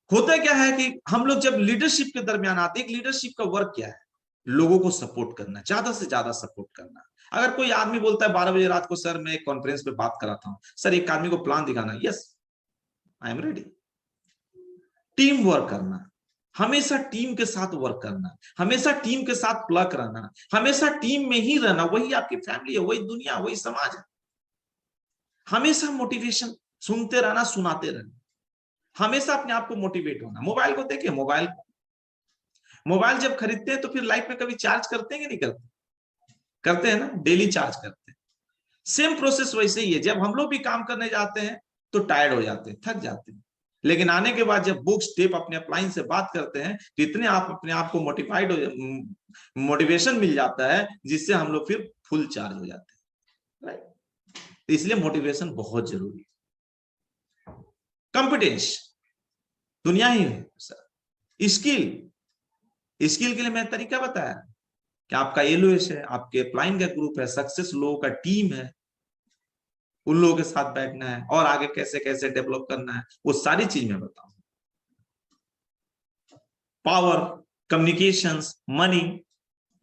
S1: होता क्या है कि हम लोग जब लीडरशिप के दरमियान आते हैं, लीडरशिप का वर्क क्या है? लोगों को सपोर्ट करना, ज्यादा से ज्यादा सपोर्ट करना। अगर कोई आदमी बोलता है 12 बजे रात को, सर मैं एक कॉन्फ्रेंस पे बात कराता हूं, सर एक आदमी को प्लान दिखाना, yes I am ready. Team work करना, हमेशा टीम के साथ वर्क करना, हमेशा टीम के साथ प्लग रहना, हमेशा टीम में ही रहना, वही आपकी फैमिली है, वही दुनिया, वही समाज है। हमेशा मोटिवेशन सुनते रहना, सुनाते रहना, हमेशा अपने आप को मोटिवेट होना। मोबाइल को देखिए, मोबाइल जब खरीदते हैं तो फिर लाइफ में कभी चार्ज करते हैं कि नहीं करते? करते हैं ना, डेली चार्ज करते हैं। सेम प्रोसेस वैसे ही है, जब हम लोग भी काम करने जाते हैं तो टायर्ड हो जाते हैं, थक जाते हैं। लेकिन आने के बाद जब बुक स्टेप अपने अपलाइन से बात करते हैं तो इतने आप अपने आप को मोटिफाइड हो, मोटिवेशन मिल जाता है, जिससे हम लोग फिर फुल चार्ज हो जाते हैं, राइट। इसलिए मोटिवेशन बहुत जरूरी है। कॉम्पिटेंस दुनिया ही है सर। स्किल के लिए मैं तरीका बताया कि आपका एलओएस है, आपके अपलाइन का ग्रुप है, सक्सेस लोगों का टीम है, उन लोगों के साथ बैठना है और आगे कैसे कैसे डेवलप करना है, वो सारी चीज मैं बताऊं। पावर, कम्युनिकेशंस, मनी,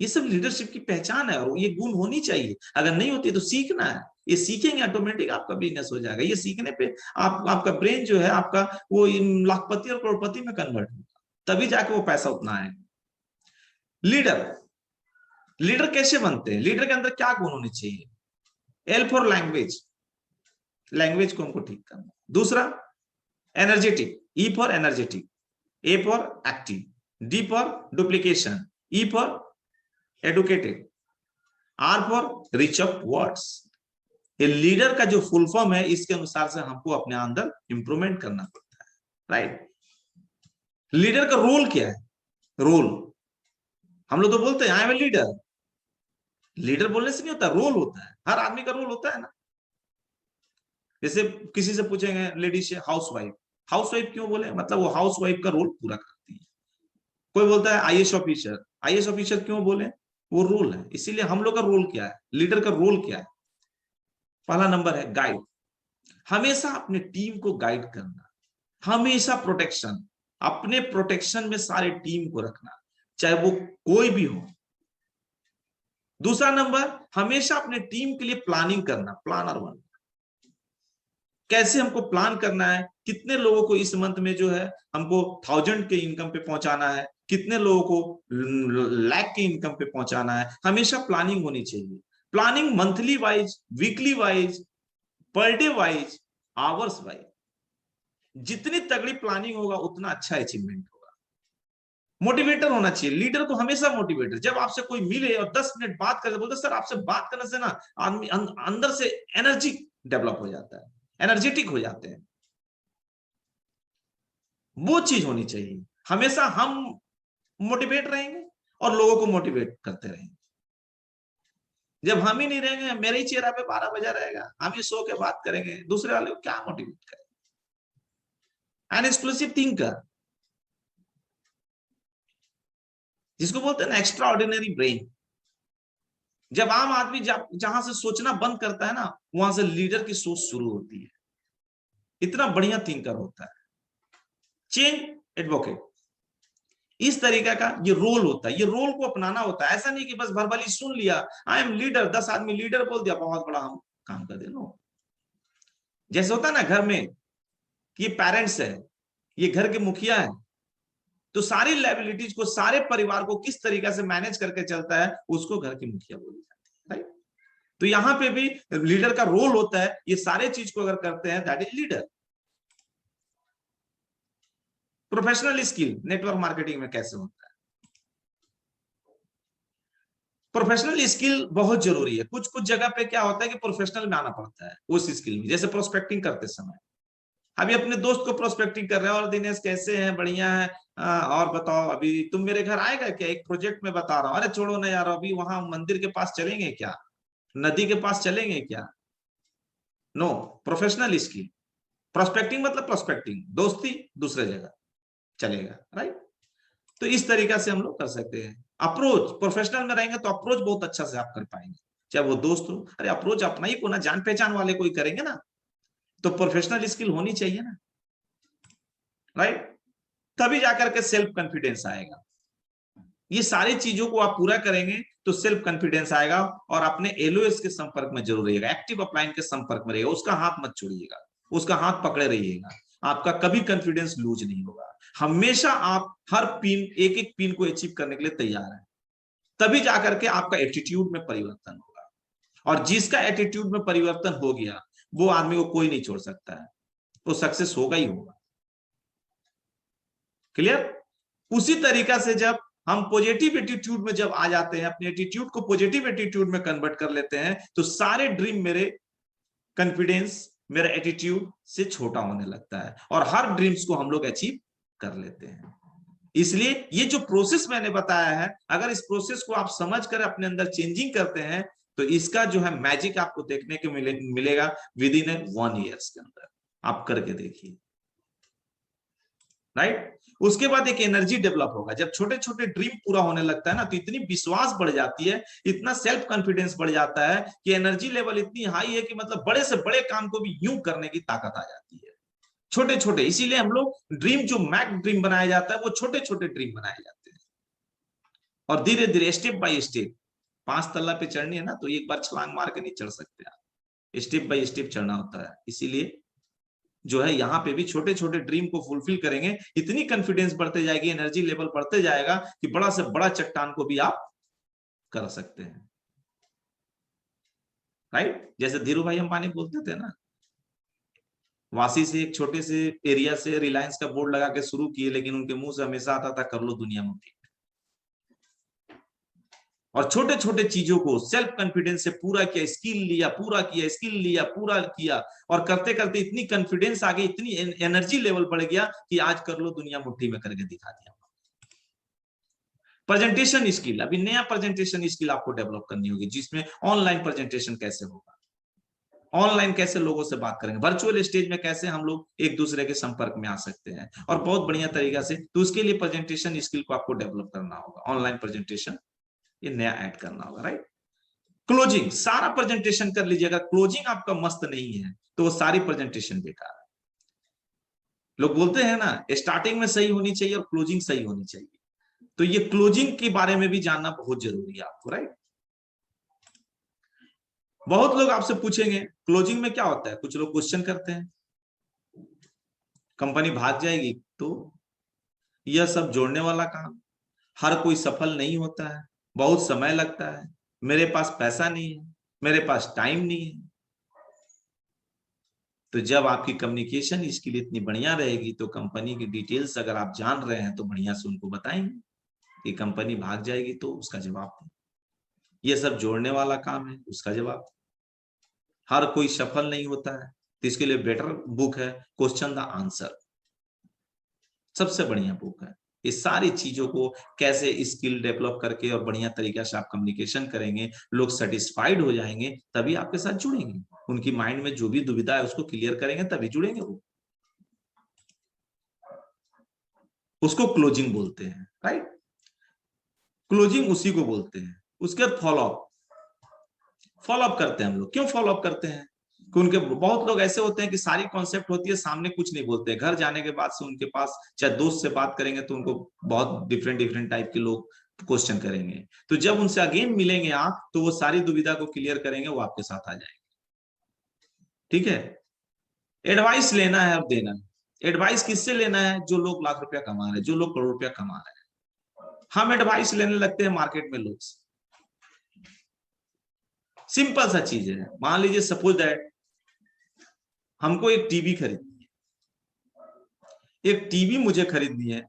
S1: ये सब लीडरशिप की पहचान है और ये गुण होनी चाहिए। अगर नहीं होती तो सीखना है, ये सीखेंगे ऑटोमेटिक आपका बिजनेस हो जाएगा। ये सीखने पे आपका ब्रेन जो है आपका वो लाखपति और करोड़पति में कन्वर्ट होगा, तभी जाके वो पैसा उतना आएगा। लीडर कैसे बनते हैं? लीडर के अंदर क्या गुण होने चाहिए? एल फॉर लैंग्वेज को हमको ठीक करना। दूसरा energetic, E for energetic, A for active, D for duplication, E for educated, R for rich of words. ये लीडर का जो फुल फॉर्म है, इसके अनुसार से हमको अपने अंदर इंप्रूवमेंट करना पड़ता है, राइट। लीडर का रोल क्या है? रोल हम लोग तो बोलते हैं I am a leader, leader बोलने से नहीं होता, रोल होता है। हर आदमी का रोल होता है ना। जैसे किसी से पूछेंगे लेडीज से हाउसवाइफ क्यों बोले? मतलब वो हाउसवाइफ का रोल पूरा करती है। कोई बोलता है आईएएस ऑफिसर क्यों बोले? वो रोल है। इसीलिए हम लोग का रोल क्या है, लीडर का रोल क्या है? पहला नंबर है गाइड, हमेशा अपने टीम को गाइड करना, हमेशा प्रोटेक्शन, अपने प्रोटेक्शन में सारे टीम को रखना, चाहे वो कोई भी हो। दूसरा नंबर, हमेशा अपने टीम के लिए प्लानिंग करना, प्लानर बनना। कैसे हमको प्लान करना है, कितने लोगों को इस मंथ में जो है हमको 1000 के इनकम पे पहुंचाना है, कितने लोगों को लाख के इनकम पे पहुंचाना है, हमेशा प्लानिंग होनी चाहिए। Planning monthly wise, weekly wise, per day wise, hours wise. जितनी तगड़ी प्लानिंग होगा उतना अच्छा अचीवमेंट होगा। मोटिवेटर होना चाहिए लीडर को, हमेशा मोटिवेटर। जब आपसे कोई मिले और 10 मिनट बात करे, बोलते सर आपसे बात करने से ना आदमी अंदर से एनर्जी डेवलप हो जाता है, एनर्जेटिक हो जाते हैं। वो चीज होनी चाहिए। हमेशा हम मोटिवेट रहेंगे और लोगों को मोटिवेट करते रहेंगे। जब हम ही नहीं रहेंगे, मेरे ही चेहरा पे 12 बजा रहेगा, हम ही सो के बात करेंगे, दूसरे वाले को क्या मोटिवेट करें? एन एक्सक्लूसिव थिंकर, जिसको बोलते हैं ना एक्स्ट्रा ऑर्डिनरी ब्रेन। जब आम आदमी जहां से सोचना बंद करता है ना, वहां से लीडर की सोच शुरू होती है। इतना बढ़िया थिंकर होता है। चेंज एडवोकेट, इस तरीके का ये रोल होता है। ये रोल को अपनाना होता है। ऐसा नहीं कि बस वर्बली सुन लिया आई एम लीडर, 10 आदमी लीडर बोल दिया, बहुत बड़ा हम काम कर देना। जैसे होता है ना घर में कि पेरेंट्स है, ये घर के मुखिया है, तो सारी लायबिलिटीज को, सारे परिवार को किस तरीके से मैनेज करके चलता है, उसको घर की मुखिया बोली जाती है, राइट। तो यहां पे भी लीडर का रोल होता है, ये सारे चीज को अगर करते हैं that is leader. Professional skill network marketing में कैसे होता है? प्रोफेशनल स्किल बहुत जरूरी है। कुछ कुछ जगह पे क्या होता है कि प्रोफेशनल में आना पड़ता है उस स्किल में। जैसे प्रोस्पेक्टिंग करते समय, अभी अपने दोस्त को प्रोस्पेक्टिंग कर रहे हैं, और दिनेश कैसे हैं, बढ़िया है, और बताओ अभी तुम मेरे घर आएगा क्या, एक प्रोजेक्ट में बता रहा हूँ। अरे छोड़ो ना यार, अभी वहां मंदिर के पास चलेंगे क्या, नदी के पास चलेंगे क्या? No, professional skill. प्रोस्पेक्टिंग मतलब प्रोस्पेक्टिंग, दोस्ती दूसरे जगह चलेगा, राइट। तो इस तरीका से हम लोग कर सकते हैं। अप्रोच, प्रोफेशनल में रहेंगे तो अप्रोच बहुत अच्छा से आप कर पाएंगे, चाहे वो दोस्त हो। अरे अप्रोच अपना ही को ना, जान पहचान वाले कोई करेंगे ना, तो प्रोफेशनल स्किल होनी चाहिए ना, राइट। तभी जाकर के सेल्फ कॉन्फिडेंस आएगा। ये सारी चीजों को आप पूरा करेंगे तो सेल्फ कॉन्फिडेंस आएगा। और अपने एलओएस के संपर्क में जरूर रहिएगा, एक्टिव अपलाइन के संपर्क में रहिएगा, उसका हाथ मत छोड़िएगा, उसका हाथ पकड़े रहिएगा। आपका कभी कॉन्फिडेंस लूज नहीं होगा। हमेशा आप हर पिन, एक एक पिन को अचीव करने के लिए तैयार है। तभी जाकर के आपका एटीट्यूड में परिवर्तन होगा। और जिसका एटीट्यूड में परिवर्तन हो गया, वो आदमी को कोई नहीं छोड़ सकता है, वो सक्सेस होगा ही होगा। क्लियर? उसी तरीका से जब हम पॉजिटिव एटीट्यूड में जब आ जाते हैं, अपने एटीट्यूड को पॉजिटिव एटीट्यूड में कन्वर्ट कर लेते हैं, तो सारे ड्रीम मेरे कॉन्फिडेंस, मेरा एटीट्यूड से छोटा होने लगता है और हर ड्रीम्स को हम लोग अचीव कर लेते हैं। इसलिए ये जो प्रोसेस मैंने बताया है, अगर इस प्रोसेस को आप समझ कर अपने अंदर चेंजिंग करते हैं तो इसका जो है मैजिक आपको देखने को मिलेगा विद इन 1 ईयर के अंदर। आप करके देखिए, राइट। उसके बाद एक एनर्जी डेवलप होगा। जब छोटे छोटे ड्रीम पूरा होने लगता है ना, तो इतनी विश्वास बढ़ जाती है, इतना सेल्फ कॉन्फिडेंस बढ़ जाता है कि एनर्जी लेवल इतनी हाई है कि मतलब बड़े से बड़े काम को भी यूं करने की ताकत आ जाती है, छोटे छोटे। इसीलिए हम लोग ड्रीम जो मैक ड्रीम बनाया जाता है वो छोटे छोटे ड्रीम बनाए जाते हैं, और धीरे धीरे स्टेप बाय स्टेप। 5 तल्ला पे चढ़नी है ना, तो एक बार छलांग मार के नहीं चढ़ सकते आप, स्टेप बाय स्टेप चढ़ना होता है। इसीलिए जो है यहाँ पे भी छोटे छोटे ड्रीम को फुलफिल करेंगे, इतनी कॉन्फिडेंस बढ़ते जाएगी, एनर्जी लेवल बढ़ते जाएगा कि बड़ा से बड़ा चट्टान को भी आप कर सकते हैं, राइट। जैसे धीरू भाई अंबानी बोलते थे ना, वासी से एक छोटे से एरिया से रिलायंस का बोर्ड लगा के शुरू किए, लेकिन उनके मुंह से हमेशा आता था कर लो दुनिया मुट्ठी। और छोटे छोटे चीजों को सेल्फ कॉन्फिडेंस से पूरा किया, स्किल लिया, पूरा किया, स्किल लिया, पूरा किया, और करते करते इतनी कॉन्फिडेंस आ गई, इतनी एनर्जी लेवल बढ़ गया कि आज कर लो दुनिया मुट्ठी में करके दिखा दिया। प्रेजेंटेशन स्किल, अभी नया प्रेजेंटेशन स्किल आपको डेवलप करनी होगी, जिसमें ऑनलाइन प्रेजेंटेशन कैसे होगा, ऑनलाइन कैसे लोगों से बात करेंगे, वर्चुअल स्टेज में कैसे हम लोग एक दूसरे के संपर्क में आ सकते हैं, और बहुत बढ़िया तरीका से। तो उसके लिए प्रेजेंटेशन स्किल को आपको डेवलप करना होगा, ऑनलाइन प्रेजेंटेशन ये नया ऐड करना होगा, राइट। क्लोजिंग, सारा प्रेजेंटेशन कर लीजिएगा, क्लोजिंग आपका मस्त नहीं है तो वो सारी प्रेजेंटेशन बेकार है। लोग बोलते हैं ना, स्टार्टिंग में सही होनी चाहिए और क्लोजिंग सही होनी चाहिए, तो ये क्लोजिंग के बारे में भी जानना बहुत जरूरी है आपको, राइट। बहुत लोग आपसे पूछेंगे क्लोजिंग में क्या होता है, कुछ लोग क्वेश्चन करते हैं कंपनी भाग जाएगी, तो यह सब जोड़ने वाला काम, हर कोई सफल नहीं होता है, बहुत समय लगता है, मेरे पास पैसा नहीं है, मेरे पास टाइम नहीं है। तो जब आपकी कम्युनिकेशन स्किल इतनी बढ़िया रहेगी तो कंपनी की डिटेल्स अगर आप जान रहे हैं तो बढ़िया से उनको बताएंगे कि कंपनी भाग जाएगी तो उसका जवाब दें, ये सब जोड़ने वाला काम है उसका जवाब। हर कोई सफल नहीं होता है, तो इसके लिए बेटर बुक है क्वेश्चन द आंसर, सबसे बढ़िया बुक है। इस सारी चीजों को कैसे स्किल डेवलप करके और बढ़िया तरीके से आप कम्युनिकेशन करेंगे, लोग सेटिस्फाइड हो जाएंगे, तभी आपके साथ जुड़ेंगे। उनकी माइंड में जो भी दुविधा है उसको क्लियर करेंगे तभी जुड़ेंगे वो, उसको क्लोजिंग बोलते हैं, राइट। क्लोजिंग उसी को बोलते हैं। उसके बाद फॉलोअप करते हैं हम लोग। क्यों फॉलोअप करते हैं? कि उनके बहुत लोग ऐसे होते हैं कि सारी कॉन्सेप्ट होती है, सामने कुछ नहीं बोलते, घर जाने के बाद से उनके पास चाहे दोस्त से बात करेंगे तो उनको बहुत डिफरेंट डिफरेंट टाइप के लोग क्वेश्चन करेंगे, तो जब उनसे अगेन मिलेंगे आप तो वो सारी दुविधा को क्लियर करेंगे, वो आपके साथ आ जाएंगे, ठीक है। एडवाइस लेना है और देना है। एडवाइस किससे लेना है? जो लोग लाख रुपया कमा रहे हैं, जो लोग करोड़ रुपया कमा रहे हैं। हम एडवाइस लेने लगते हैं मार्केट में लोग से। सिंपल सा चीज है, मान लीजिए सपोज दैट हमको एक टीवी खरीदनी है, एक टीवी मुझे खरीदनी है,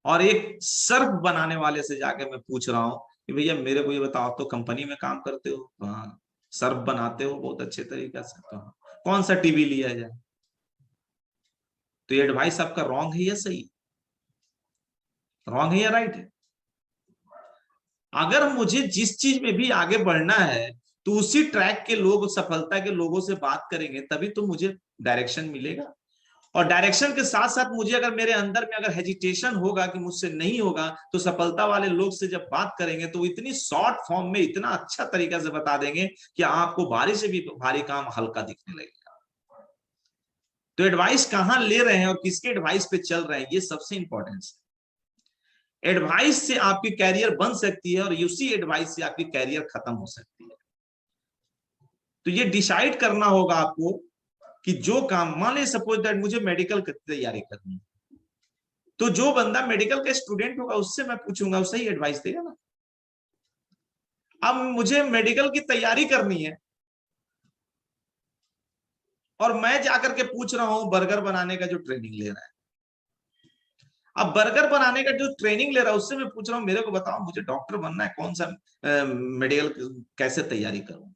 S1: और एक सर्फ बनाने वाले से जाके मैं पूछ रहा हूं कि भैया मेरे को ये बताओ, तो कंपनी में काम करते हो? हाँ। सर्फ बनाते हो बहुत अच्छे तरीके से? तो हाँ। कौन सा टीवी लिया जाए? तो ये एडवाइस आपका रॉन्ग है या सही? रॉन्ग है या राइट है? अगर मुझे जिस चीज में भी आगे बढ़ना है तो उसी ट्रैक के लोग, सफलता के लोगों से बात करेंगे तभी तो मुझे डायरेक्शन मिलेगा। और डायरेक्शन के साथ साथ मुझे अगर मेरे अंदर में अगर हेजिटेशन होगा कि मुझसे नहीं होगा, तो सफलता वाले लोग से जब बात करेंगे तो वो इतनी शॉर्ट फॉर्म में इतना अच्छा तरीका से बता देंगे कि आपको भारी से भी भारी काम हल्का दिखने लगेगा। तो एडवाइस कहां ले रहे हैं और किसके एडवाइस पे चल रहे हैं, ये सबसे इंपॉर्टेंट है। एडवाइस से आपकी कैरियर बन सकती है और उसी एडवाइस से आपकी कैरियर खत्म हो सकती है। तो ये डिसाइड करना होगा आपको कि जो काम, मान लीजिए सपोज दैट मुझे मेडिकल की तैयारी करनी है, तो जो बंदा मेडिकल का स्टूडेंट होगा उससे मैं पूछूंगा, वो सही एडवाइस देगा ना। अब मुझे मेडिकल की तैयारी करनी है और मैं जाकर के पूछ रहा हूं बर्गर बनाने का जो ट्रेनिंग ले रहा है, अब बर्गर बनाने का जो ट्रेनिंग ले रहा है उससे मैं पूछ रहा हूं मेरे को बताओ मुझे डॉक्टर बनना है, कौन सा मेडिकल कैसे तैयारी करूं,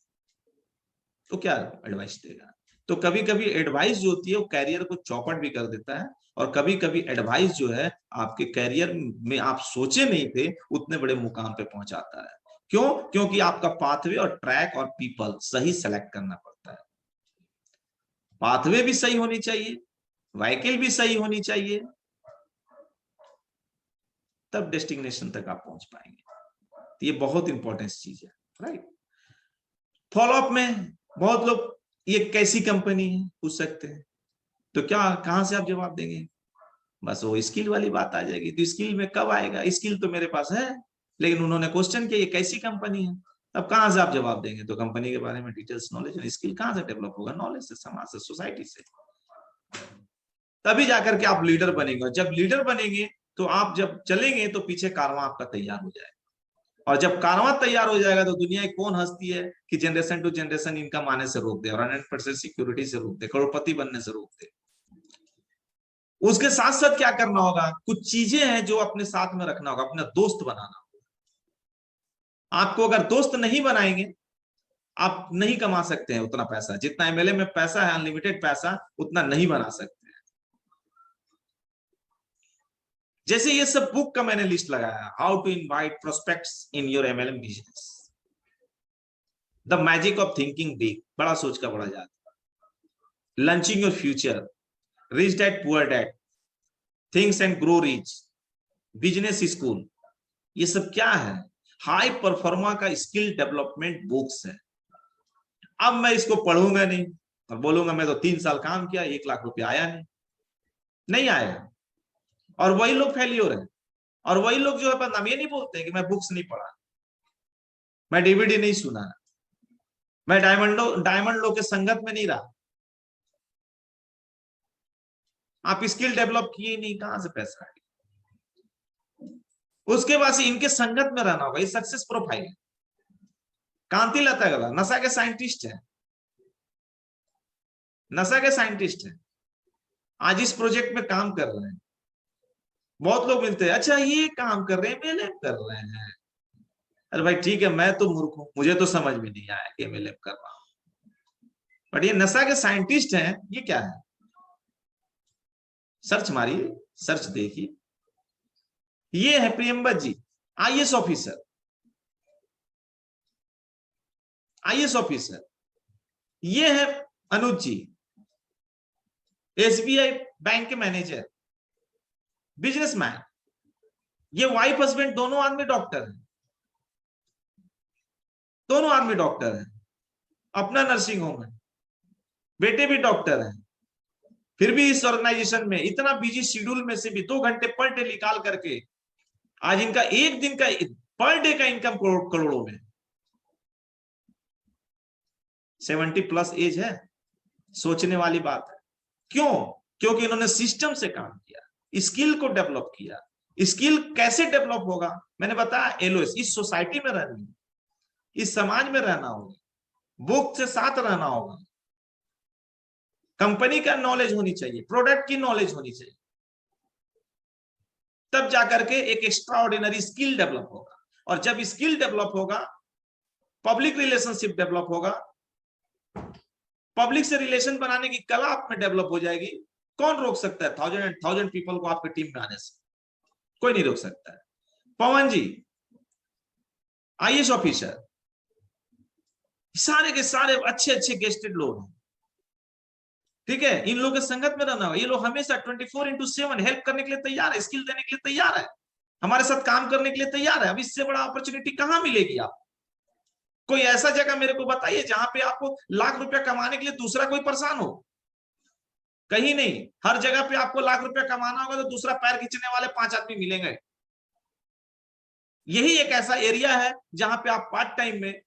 S1: तो क्या एडवाइस देगा? तो कभी कभी एडवाइस जो होती है वो कैरियर को चौपट भी कर देता है, और कभी कभी एडवाइस जो है आपके कैरियर में आप सोचे नहीं थे उतने बड़े मुकाम पे पहुंचाता है। क्यों? क्योंकि आपका पाथवे और ट्रैक और पीपल सही सेलेक्ट करना पड़ता है। पाथवे भी सही होनी चाहिए, व्हीकल भी सही होनी चाहिए, तब डेस्टिनेशन तक आप पहुंच पाएंगे। ये बहुत इंपॉर्टेंट चीज है, राइट। फॉलोअप में बहुत लोग ये कैसी कंपनी है पूछ सकते हैं, तो क्या कहां से आप जवाब देंगे? बस वो स्किल वाली बात आ जाएगी। तो स्किल में कब आएगा? स्किल तो मेरे पास है, लेकिन उन्होंने क्वेश्चन किया ये कैसी कंपनी है, अब कहां से आप जवाब देंगे? तो कंपनी के बारे में डिटेल्स नॉलेज, स्किल कहां से डेवलप होगा? नॉलेज से, समाज से, सोसाइटी से। तभी जाकर के आप लीडर बनेंगे। जब लीडर बनेंगे तो आप जब चलेंगे तो पीछे कारवां आपका तैयार हो जाएगा, और जब कारवां तैयार हो जाएगा तो दुनिया की कौन हंसती है कि जनरेशन टू जनरेशन इनकम आने से रोक दे और 100% सिक्योरिटी से रोक दे, करोड़पति बनने से रोक दे। उसके साथ साथ क्या करना होगा? कुछ चीजें हैं जो अपने साथ में रखना होगा, अपना दोस्त बनाना होगा। आपको अगर दोस्त नहीं बनाएंगे, आप नहीं कमा सकते हैं उतना पैसा जितना एमएलए में पैसा है, अनलिमिटेड पैसा उतना नहीं बना सकते हैं। जैसे ये सब बुक का मैंने लिस्ट लगाया, how to invite prospects in your MLM business, the magic of thinking big, बड़ा सोच का बड़ा जाता, launching your future, rich dad poor dad, thinks and grow rich, business school, ये सब क्या है? हाई परफॉर्मा का स्किल डेवलपमेंट बुक्स है। अब मैं इसको पढ़ूंगा नहीं और बोलूंगा मैं तो 3 साल काम किया, 1 लाख रुपया आया नहीं, नहीं आया। और वही लोग फेल्योर है, और वही लोग जो है बदनाम, ये नहीं बोलते कि मैं बुक्स नहीं पढ़ा, मैं डीवीडी नहीं सुना, मैं डायमंड लोग के संगत में नहीं रहा। आप स्किल डेवलप किए नहीं, कहां से पैसा आएगा? उसके बाद से इनके संगत में रहना होगा। ये सक्सेस प्रोफाइल है। कांति लता गला नशा के साइंटिस्ट है, नशा के साइंटिस्ट है, आज इस प्रोजेक्ट में काम कर रहे हैं। बहुत लोग मिलते हैं, अच्छा ये काम कर रहे हैं, एमएलएम कर रहे हैं। अरे भाई ठीक है, मैं तो मूर्ख हूं, मुझे तो समझ में नहीं आया कि एमएलएम कर रहा हूं, बट ये नशा के साइंटिस्ट हैं, ये क्या है? सर्च मारिए, सर्च देखिए। ये है प्रियंबत जी, आईएएस ऑफिसर, आईएएस ऑफिसर। ये है अनुज जी, एसबीआई बैंक के मैनेजर, बिजनेसमैन। ये वाइफ हस्बैंड दोनों आदमी डॉक्टर हैं, दोनों आदमी डॉक्टर हैं, अपना नर्सिंग होम है, बेटे भी डॉक्टर हैं। फिर भी इस ऑर्गेनाइजेशन में इतना बिजी शेड्यूल में से भी 2 घंटे पर डे निकाल करके आज इनका एक दिन का पर डे का इनकम करोड़ों में। 70+ एज है, सोचने वाली बात है। क्यों? क्योंकि इन्होंने सिस्टम से काम किया, स्किल को डेवलप किया। स्किल कैसे डेवलप होगा? मैंने बताया, एलओएस, इस सोसाइटी में रहनी, इस समाज में रहना होगा, बुक से साथ रहना होगा, कंपनी का नॉलेज होनी चाहिए, प्रोडक्ट की नॉलेज होनी चाहिए, तब जाकर के एक एक्स्ट्रा ऑर्डिनरी स्किल डेवलप होगा। और जब स्किल डेवलप होगा, पब्लिक रिलेशनशिप डेवलप होगा, पब्लिक से रिलेशन बनाने की कला आप में डेवलप हो जाएगी। कौन रोक सकता है 1000 पीपल को आपके टीम में आने से? कोई नहीं रोक सकता है। पवन जी आईएएस ऑफिसर, सारे के सारे अच्छे अच्छे गेस्टेड लोग हैं, ठीक है। इन लोगों के संगत में रहना होगा। ये लोग हमेशा 24/7 हेल्प करने के लिए तैयार है, स्किल देने के लिए तैयार है, हमारे साथ काम करने के लिए तैयार है। अब इससे बड़ा अपॉर्चुनिटी कहां मिलेगी? आप कोई ऐसा जगह मेरे को बताइए जहां पे आपको लाख रुपया कमाने के लिए दूसरा कोई परेशान हो। कहीं नहीं, हर जगह पे आपको लाख रुपया कमाना होगा तो दूसरा पैर खींचने वाले 5 आदमी मिलेंगे। यही एक ऐसा एरिया है जहां पे आप पार्ट टाइम में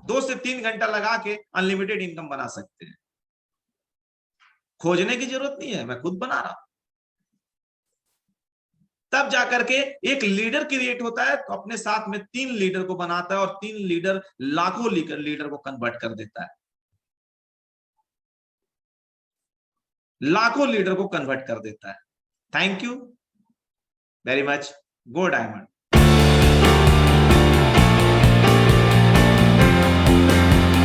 S1: 2 से 3 घंटा लगा के अनलिमिटेड इनकम बना सकते हैं। खोजने की जरूरत नहीं है, मैं खुद बना रहा हूं। तब जाकर के एक लीडर क्रिएट होता है, तो अपने साथ में 3 लीडर को बनाता है, और 3 लीडर लाखों लीडर को कन्वर्ट कर देता है, लाखों लीडर को कन्वर्ट कर देता है। Thank you very much. Go diamond.